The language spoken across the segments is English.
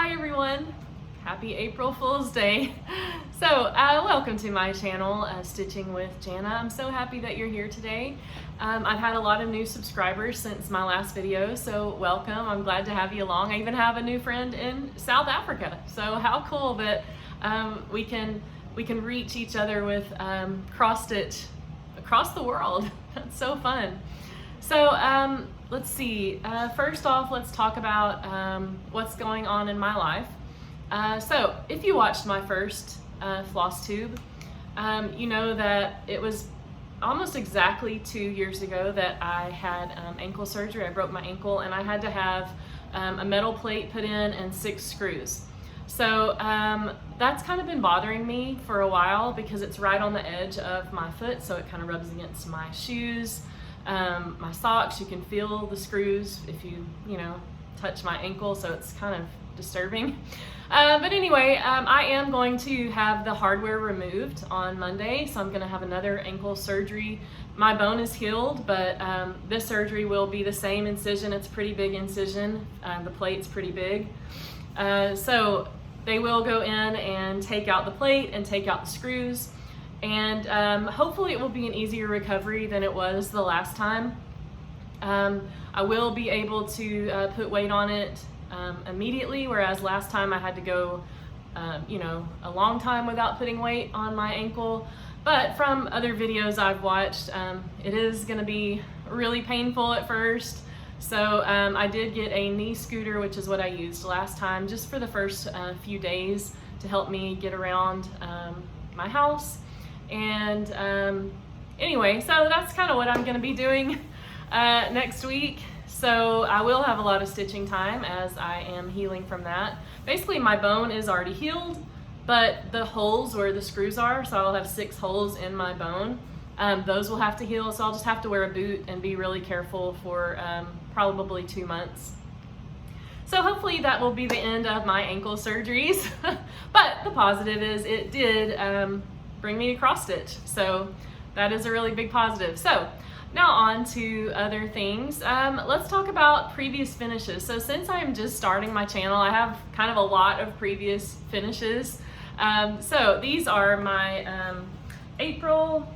Hi everyone! Happy April Fool's Day! So, welcome to my channel, Stitching with Jana. I'm so happy that you're here today. I've had a lot of new subscribers since my last video, so welcome. I'm glad to have you along. I even have a new friend in South Africa, so how cool that we can reach each other with cross stitch across the world. That's so fun. So let's see, first off, let's talk about what's going on in my life. So if you watched my first Flosstube, you know that it was almost exactly 2 years ago that I had ankle surgery. I broke my ankle and I had to have a metal plate put in and 6 screws. So that's kind of been bothering me for a while because it's right on the edge of my foot, so it kind of rubs against my shoes, my socks. You can feel the screws if you touch my ankle, so it's kind of disturbing. But anyway, I am going to have the hardware removed on Monday, so I'm going to have another ankle surgery. My bone is healed, but this surgery will be the same incision. It's a pretty big incision. The plate's pretty big. So they will go in and take out the plate and take out the screws, and hopefully it will be an easier recovery than it was the last time. I will be able to put weight on it immediately, whereas last time I had to go a long time without putting weight on my ankle. But from other videos I've watched, it is going to be really painful at first. So I did get a knee scooter, which is what I used last time, just for the first few days to help me get around my house. And anyway, so that's kind of what I'm going to be doing next week. So I will have a lot of stitching time as I am healing from that. Basically my bone is already healed, but the holes where the screws are, so I'll have 6 holes in my bone, those will have to heal. So I'll just have to wear a boot and be really careful for probably 2 months. So hopefully that will be the end of my ankle surgeries. But the positive is it did bring me to cross stitch. So that is a really big positive. So now on to other things. Let's talk about previous finishes. So since I'm just starting my channel, I have kind of a lot of previous finishes. So these are my April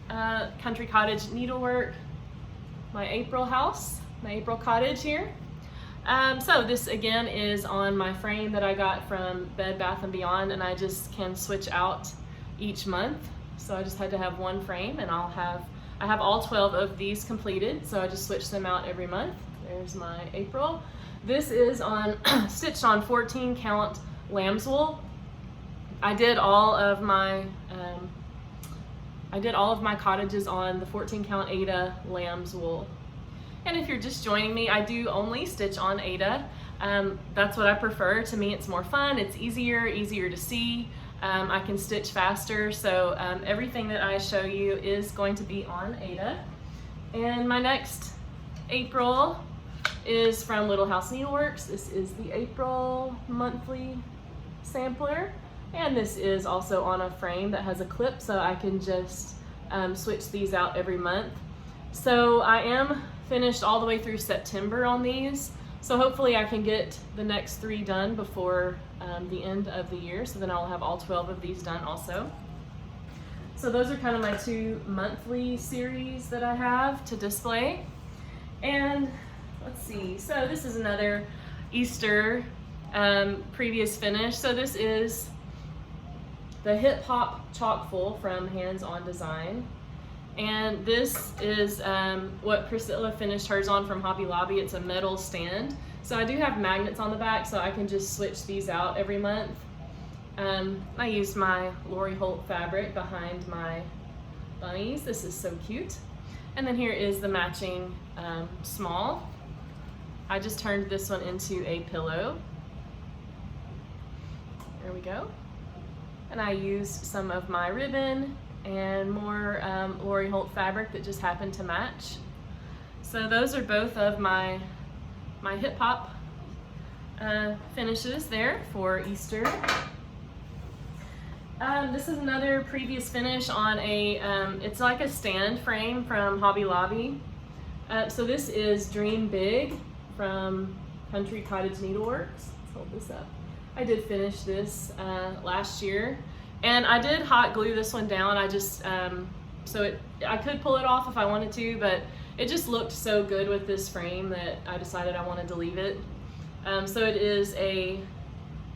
Country Cottage needlework, my April house, my April cottage here. So this again is on my frame that I got from Bed Bath & Beyond, and I just can switch out each month. So I just had to have one frame, and I have all 12 of these completed, so I just switch them out every month. There's my April. This is on stitched on 14 count lamb's wool. I did all of my cottages on the 14 count Aida lamb's wool. And if you're just joining me, I do only stitch on Aida. That's what I prefer. To me, it's more fun. It's easier to see. I can stitch faster, so everything that I show you is going to be on Aida. And my next April is from Little House Needleworks. This is the April monthly sampler, and this is also on a frame that has a clip, so I can just switch these out every month. So I am finished all the way through September on these, so hopefully I can get the next 3 done before the end of the year, so then I'll have all 12 of these done also. So those are kind of my 2 monthly series that I have to display. And let's see, so this is another Easter previous finish. So this is the Hip Hop Chalkful from Hands On Design. And this is what Priscilla finished hers on from Hobby Lobby. It's a metal stand. So I do have magnets on the back, so I can just switch these out every month. I used my Holt fabric behind my bunnies. This is so cute. And then here is the matching small. I just turned this one into a pillow. There we go. And I used some of my ribbon and more Holt fabric that just happened to match. So those are both of my hip hop finishes there for Easter. This is another previous finish on a, it's like a stand frame from Hobby Lobby. So this is Dream Big from Country Cottage Needleworks. hold this up. I did finish this last year, and I did hot glue this one down. I just, I could pull it off if I wanted to, but it just looked so good with this frame that I decided I wanted to leave it. So it is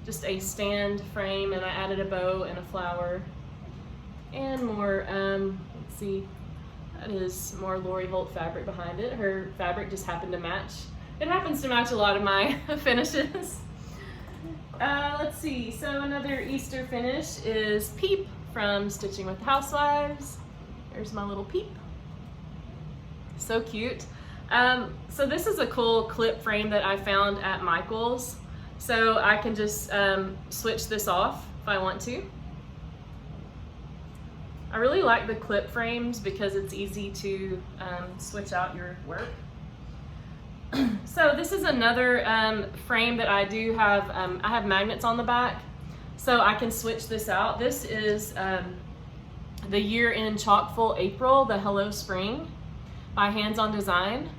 just a stand frame, and I added a bow and a flower and more, let's see, that is more Lori Holt fabric behind it. Her fabric just happened to match. It happens to match a lot of my finishes. Let's see, so another Easter finish is Peep from Stitching with the Housewives. There's my little Peep. So cute. So this is a cool clip frame that I found at Michael's. So I can just switch this off if I want to. I really like the clip frames because it's easy to switch out your work. So this is another frame that I do have. I have magnets on the back, so I can switch this out. This is the Year in Chalkful April, the Hello Spring by Hands On Design.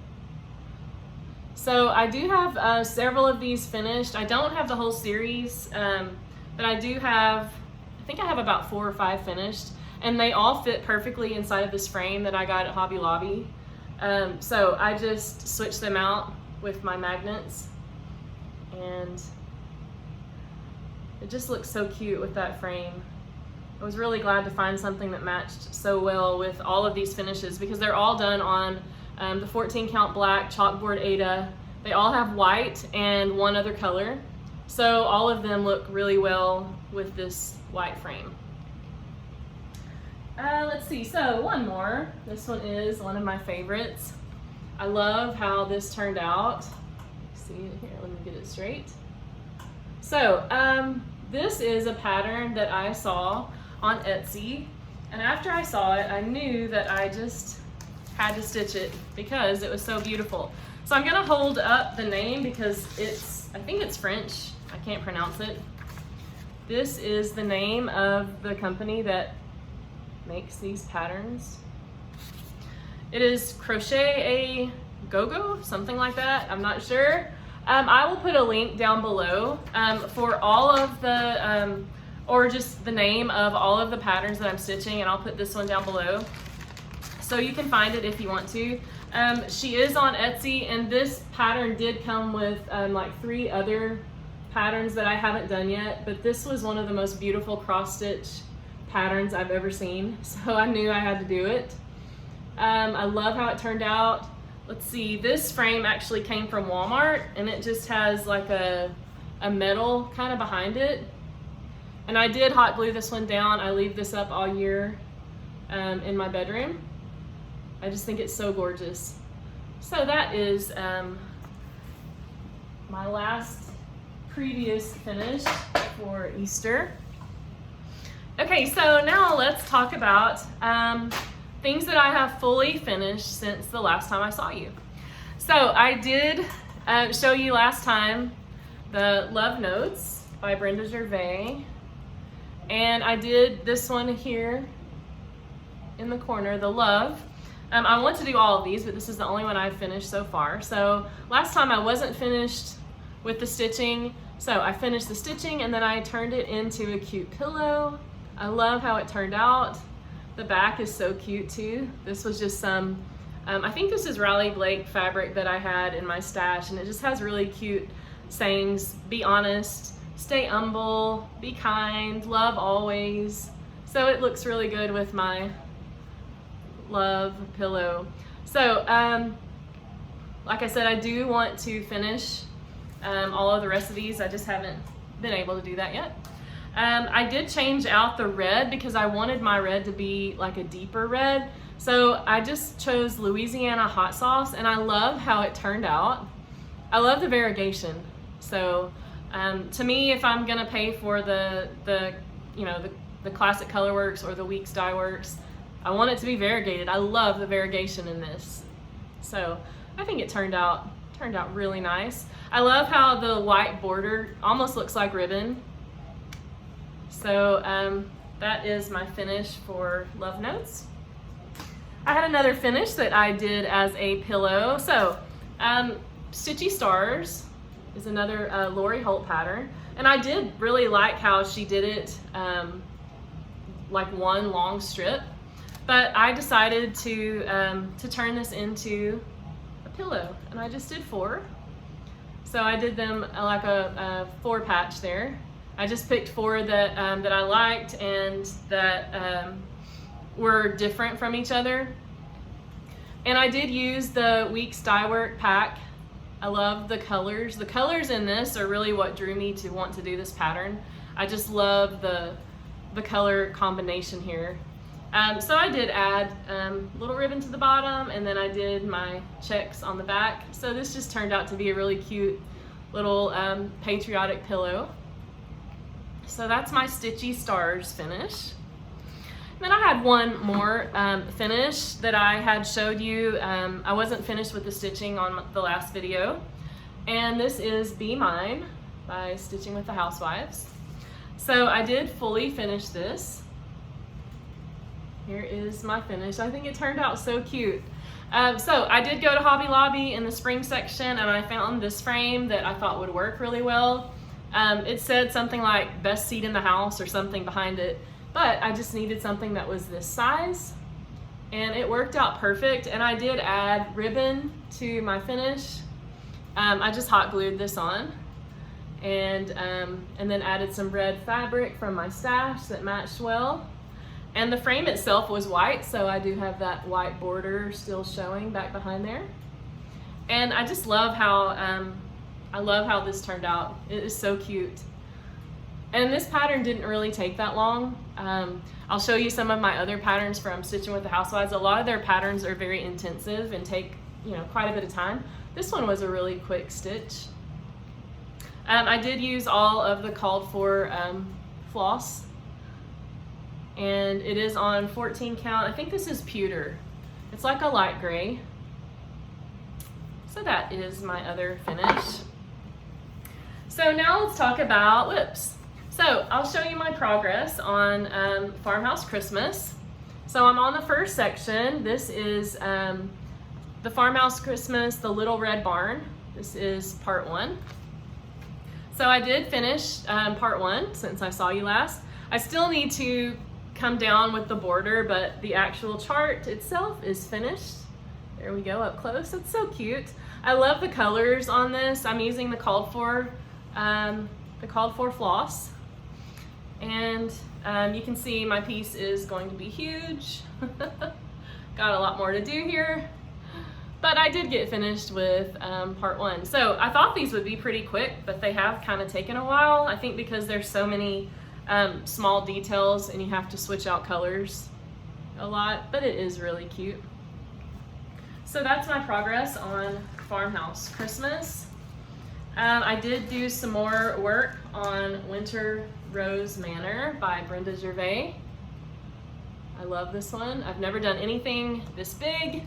So I do have several of these finished. I don't have the whole series, but I do have, I think I have about 4 or 5 finished, and they all fit perfectly inside of this frame that I got at Hobby Lobby. So I just switched them out with my magnets, and it just looks so cute with that frame. I was really glad to find something that matched so well with all of these finishes because they're all done on the 14 count black chalkboard Ada. They all have white and one other color, so all of them look really well with this white frame. Let's see, so one more. This one is one of my favorites. I love how this turned out. See it here, let me get it straight. So this is a pattern that I saw on Etsy, and after I saw it, I knew that I just had to stitch it because it was so beautiful. So I'm gonna hold up the name because I think it's French. I can't pronounce it. This is the name of the company that makes these patterns. It is Crochet Gogo, something like that. I'm not sure. I will put a link down below for all of the, or just the name of all of the patterns that I'm stitching, and I'll put this one down below so you can find it if you want to. She is on Etsy, and this pattern did come with like 3 other patterns that I haven't done yet, but this was one of the most beautiful cross stitch patterns I've ever seen, so I knew I had to do it. I love how it turned out. Let's see, this frame actually came from Walmart, and it just has like a metal kind of behind it. And I did hot glue this one down. I leave this up all year in my bedroom. I just think it's so gorgeous. So that is my last previous finish for Easter. Okay, so now let's talk about things that I have fully finished since the last time I saw you. So I did show you last time the Love Notes by Brenda Gervais, and I did this one here in the corner, the Love. I want to do all of these, but this is the only one I've finished so far. So last time I wasn't finished with the stitching, so I finished the stitching and then I turned it into a cute pillow. I love how it turned out. The back is so cute too. This was just some, I think this is Raleigh Blake fabric that I had in my stash, and it just has really cute sayings. Be honest, stay humble, be kind, love always. So it looks really good with my Love pillow. So like I said, I do want to finish all of the rest of these. I just haven't been able to do that yet. I did change out the red because I wanted my red to be like a deeper red. So I just chose Louisiana hot sauce, and I love how it turned out. I love the variegation. So to me, if I'm gonna pay for the classic Colorworks or the Weeks Dye Works, I want it to be variegated. I love the variegation in this. So I think it turned out really nice. I love how the white border almost looks like ribbon. So that is my finish for Love Notes. I had another finish that I did as a pillow. So Stitchy Stars is another Lori Holt pattern. And I did really like how she did it like one long strip, but I decided to turn this into a pillow, and I just did 4. So I did them like a 4 patch there. I just picked 4 that that I liked and that were different from each other. And I did use the Weeks Dye Work pack. I love the colors. The colors in this are really what drew me to want to do this pattern. I just love the color combination here. So I did add little ribbon to the bottom, and then I did my checks on the back. So this just turned out to be a really cute little patriotic pillow. So that's my Stitchy Stars finish. Then I had one more finish that I had showed you. I wasn't finished with the stitching on the last video. And this is Be Mine by Stitching with the Housewives. So I did fully finish this. Here is my finish. I think it turned out so cute. So I did go to Hobby Lobby in the spring section, and I found this frame that I thought would work really well. It said something like best seat in the house or something behind it. But I just needed something that was this size, and it worked out perfect. And I did add ribbon to my finish. I just hot glued this on, and then added some red fabric from my stash that matched well. And the frame itself was white, so I do have that white border still showing back behind there. And I just love how this turned out. It is so cute. And this pattern didn't really take that long. I'll show you some of my other patterns from Stitching with the Housewives. A lot of their patterns are very intensive and take, quite a bit of time. This one was a really quick stitch. I did use all of the called for floss, and it is on 14 count. I think this is pewter. It's like a light gray. So that is my other finish. So now let's talk about WIPS. So I'll show you my progress on Farmhouse Christmas. So I'm on the first section. This is the Farmhouse Christmas, the Little Red Barn. This is part 1. So I did finish part 1 since I saw you last. I still need to come down with the border, but the actual chart itself is finished. There we go, up close. It's so cute. I love the colors on this. I'm using the called for floss. And you can see my piece is going to be huge. Got a lot more to do here, but I did get finished with part 1. So I thought these would be pretty quick, but they have kind of taken a while. I think because there's so many small details and you have to switch out colors a lot, but it is really cute. So that's my progress on Farmhouse Christmas. I did do some more work on Winter Rose Manor by Brenda Gervais. I love this one. I've never done anything this big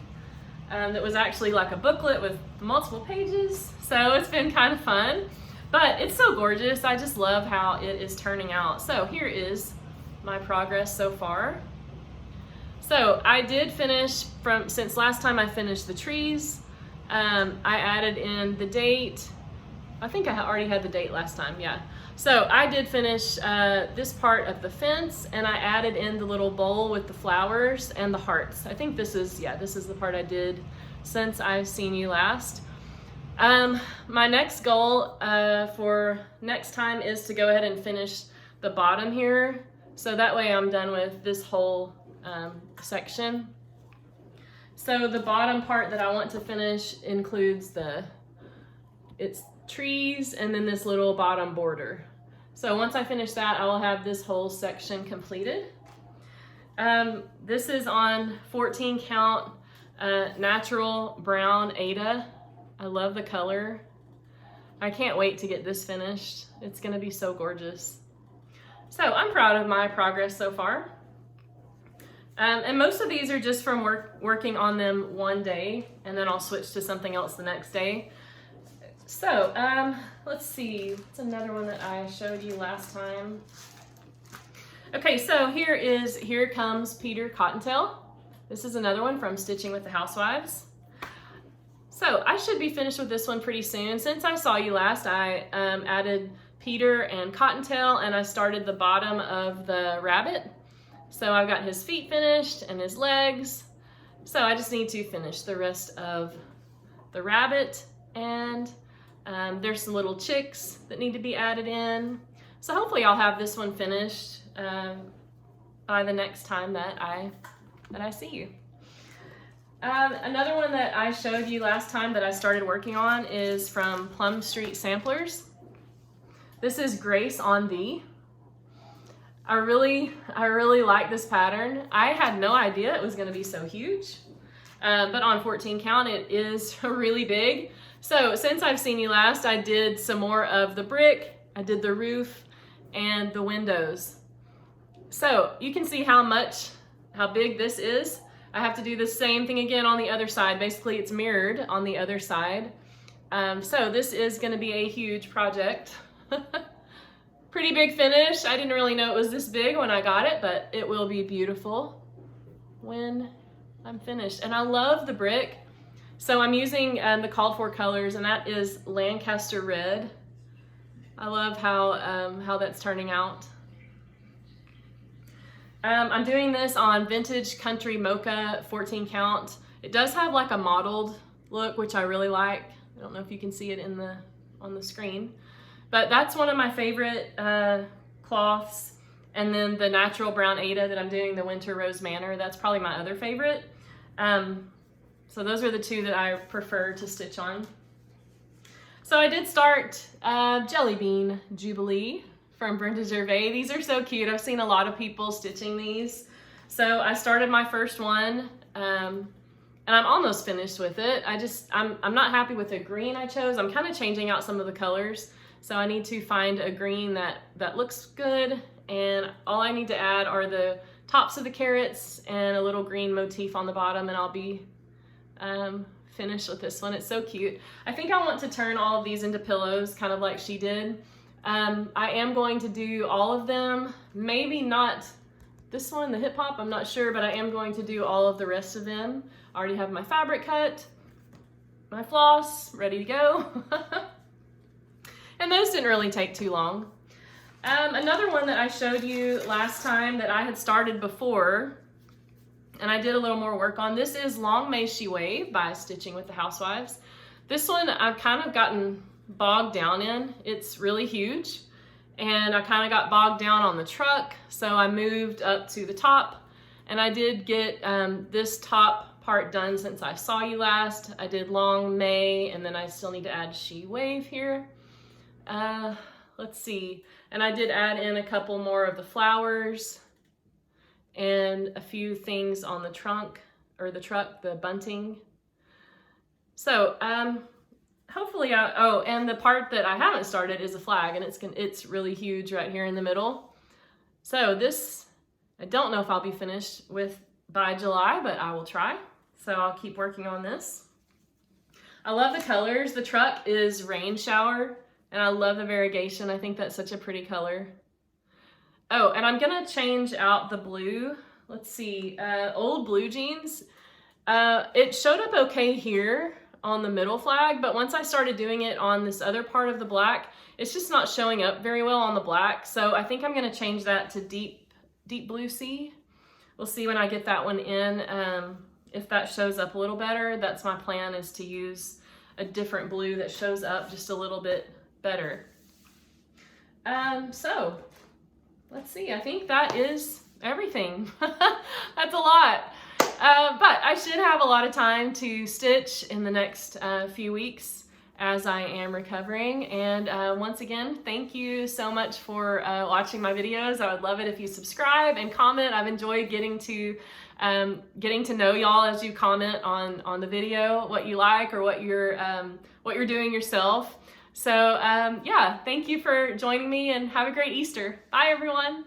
that was actually like a booklet with multiple pages, so it's been kind of fun, but it's so gorgeous. I just love how it is turning out. So here is my progress so far. So I did finish since last time I finished the trees. I added in the date. I think I already had the date last time, yeah. So I did finish this part of the fence, and I added in the little bowl with the flowers and the hearts. I think this is the part I did since I've seen you last. My next goal for next time is to go ahead and finish the bottom here. So that way I'm done with this whole section. So the bottom part that I want to finish includes it's trees and then this little bottom border. So once I finish that, I will have this whole section completed. This is on 14 count natural brown Ada. I love the color. I can't wait to get this finished. It's gonna be so gorgeous. So I'm proud of my progress so far. And most of these are just from working on them one day, and then I'll switch to something else the next day. So let's see, what's another one that I showed you last time? Okay, so Here Comes Peter Cottontail. This is another one from Stitching with the Housewives. So I should be finished with this one pretty soon. Since I saw you last, I added Peter and Cottontail, and I started the bottom of the rabbit. So I've got his feet finished and his legs. So I just need to finish the rest of the rabbit, and there's some little chicks that need to be added in. So hopefully I'll have this one finished by the next time that I see you. Another one that I showed you last time that I started working on is from Plum Street Samplers. This is Grace on Thee. I really like this pattern. I had no idea it was going to be so huge, but on 14 count it is really big. So since I've seen you last, I did some more of the brick, I did the roof, and the windows. So you can see how big this is. I have to do the same thing again on the other side. Basically, it's mirrored on the other side. So this is going to be a huge project. Pretty big finish. I didn't really know it was this big when I got it, but it will be beautiful when I'm finished. And I love the brick. So I'm using the called for colors, and that is Lancaster Red. I love how that's turning out. I'm doing this on Vintage Country Mocha 14 count. It does have like a mottled look, which I really like. I don't know if you can see it on the screen, but that's one of my favorite cloths. And then the natural brown Ada that I'm doing, the Winter Rose Manor, that's probably my other favorite. So those are the two that I prefer to stitch on. So I did start Jelly Bean Jubilee from Brenda Gervais. These are so cute. I've seen a lot of people stitching these. So I started my first one, and I'm almost finished with it. I'm not happy with the green I chose. I'm kind of changing out some of the colors. So I need to find a green that looks good, and all I need to add are the tops of the carrots and a little green motif on the bottom, and I'll be finished with this one. It's so cute. I think I want to turn all of these into pillows, kind of like she did. I am going to do all of them, maybe not this one, the hip hop, I'm not sure, but I am going to do all of the rest of them. I already have my fabric cut, my floss, ready to go. And those didn't really take too long. Another one that I showed you last time that I had started before, and I did a little more work on, this is Long May She Wave by Stitching with the Housewives. This one I've kind of gotten bogged down in. It's really huge, and I kind of got bogged down on the truck, so I moved up to the top, and I did get this top part done since I saw you last. I did Long May, and then I still need to add She Wave here. Let's see, and I did add in a couple more of the flowers and a few things on the trunk, or the truck, the bunting. So hopefully, oh, and the part that I haven't started is a flag, and it's really huge right here in the middle. So this, I don't know if I'll be finished with by July, but I will try. So I'll keep working on this. I love the colors. The truck is Rain Shower, and I love the variegation. I think that's such a pretty color. Oh, and I'm gonna change out the blue. Let's see, old blue jeans. It showed up okay here on the middle flag, but once I started doing it on this other part of the black, it's just not showing up very well on the black. So I think I'm gonna change that to deep blue sea. We'll see when I get that one in, if that shows up a little better. That's my plan, is to use a different blue that shows up just a little bit better. So let's see, I think that is everything. That's a lot. But I should have a lot of time to stitch in the next few weeks as I am recovering. And once again, thank you so much for watching my videos. I would love it if you subscribe and comment. I've enjoyed getting to know y'all as you comment on the video, what you like or what you're doing yourself. So yeah, thank you for joining me, and have a great Easter. Bye everyone.